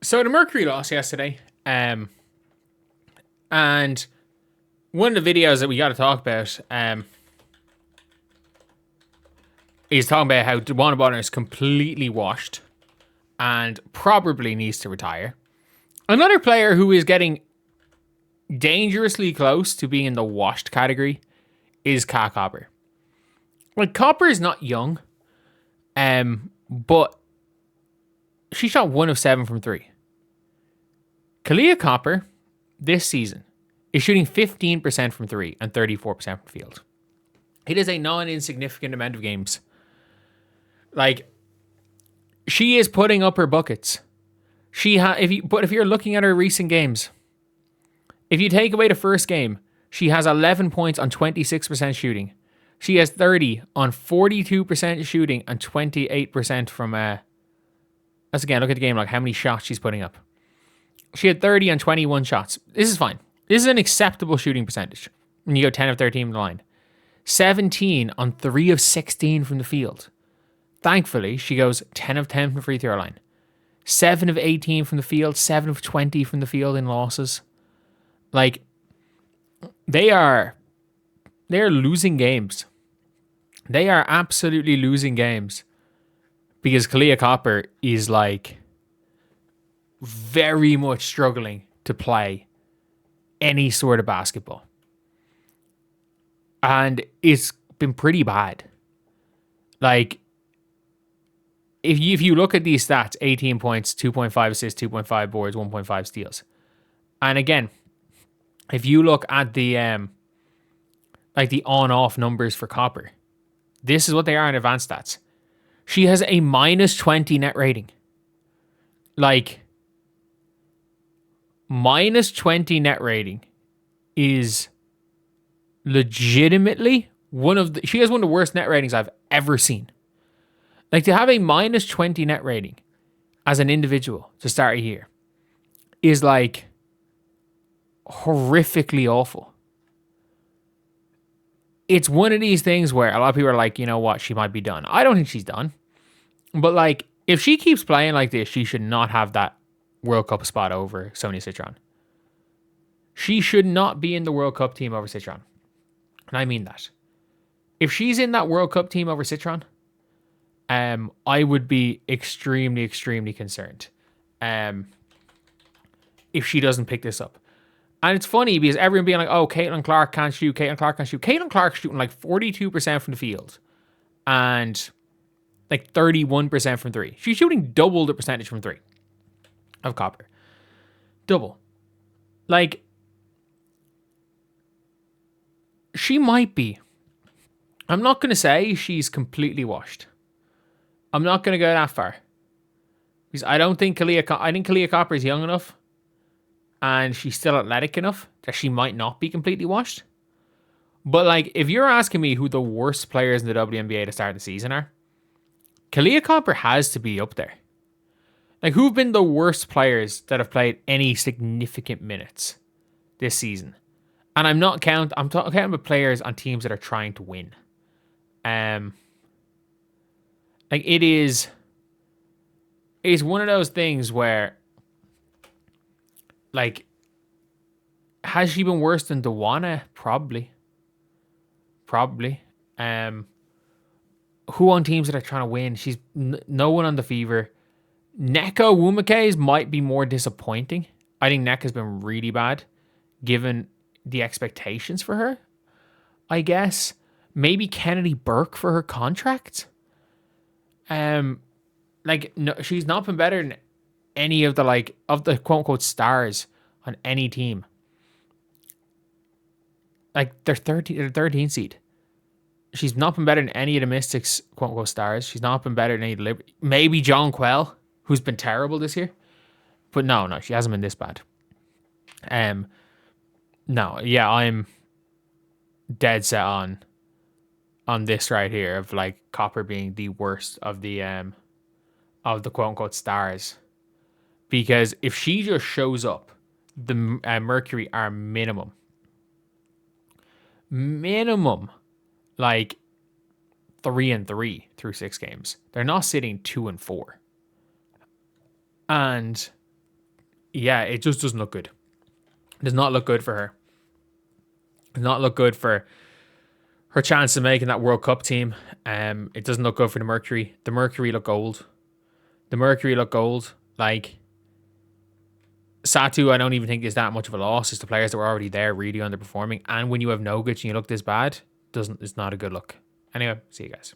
So the Mercury lost yesterday, and one of the videos that we got to talk about, is talking about how DeWanna Bonner is completely washed and probably needs to retire. Another player who is getting dangerously close to being in the washed category is Kalia Copper. Like, Copper is not young, but she shot 1 of 7 from three. Kalia Copper this season is shooting 15% from three and 34% from field. It is a non-insignificant amount of games. Like, she is putting up her buckets. If you're looking at her recent games, if you take away the first game, she has 11 points on 26% shooting. She has 30 on 42% shooting and 28% from let's again look at the game, like how many shots she's putting up. She had 30 on 21 shots. This is fine. This is an acceptable shooting percentage when you go 10 of 13 from the line. 17 on 3 of 16 from the field. Thankfully, she goes 10 of 10 from the free throw line. 7 of 18 from the field, 7 of 20 from the field in losses. Like, they're losing games. They are absolutely losing games because Kalia Copper is like very much struggling to play any sort of basketball. And it's been pretty bad. Like, if you look at these stats, 18 points, 2.5 assists, 2.5 boards, 1.5 steals. And again, if you look at the the on-off numbers for Copper, this is what they are in advanced stats. She has a minus 20 net rating. Like, minus 20 net rating is legitimately she has one of the worst net ratings I've ever seen. Like, to have a minus 20 net rating as an individual to start a year is like horrifically awful. It's one of these things where a lot of people are like, you know what, she might be done. I don't think she's done. But like, if she keeps playing like this, she should not have that World Cup spot over Sonia Citron. She should not be in the World Cup team over Citron. And I mean that. If she's in that World Cup team over Citron, I would be extremely, extremely concerned if she doesn't pick this up. And it's funny because everyone being like, oh, Caitlin Clark can't shoot. Caitlin Clark's shooting like 42% from the field and like 31% from three. She's shooting double the percentage from three of Copper. Double. Like, she might be. I'm not going to say she's completely washed. I'm not going to go that far. Because I think Kalia Copper is young enough and she's still athletic enough that she might not be completely washed. But like, if you're asking me who the worst players in the WNBA to start the season are, Kalia Copper has to be up there. Like, who've been the worst players that have played any significant minutes this season? And I'm talking about players on teams that are trying to win. Like, it's one of those things where, like, has she been worse than DeWanna? Probably. Who on teams that are trying to win? She's no one on the Fever. Neko Wumake's might be more disappointing. I think Neka's been really bad, given the expectations for her. I guess maybe Kennedy Burke for her contract. Like, no, she's not been better than any of the quote unquote stars on any team. Like, they're 13 seed. She's not been better than any of the Mystics quote unquote stars. She's not been better than any of the Liberty. Maybe John Quell, who's been terrible this year. But no, she hasn't been this bad. No, yeah, I'm dead set on this right here of like Copper being the worst of the quote unquote stars, because if she just shows up, the Mercury are minimum like 3-3 through 6 games. They're not sitting 2-4, and yeah, it just doesn't look good. It does not look good for her. It does not look good for her chance of making that World Cup team. It doesn't look good for the Mercury. The Mercury look gold. Like, Satu, I don't even think is that much of a loss. It's the players that were already there really underperforming. And when you have Nogic and you look this bad, it's not a good look. Anyway, see you guys.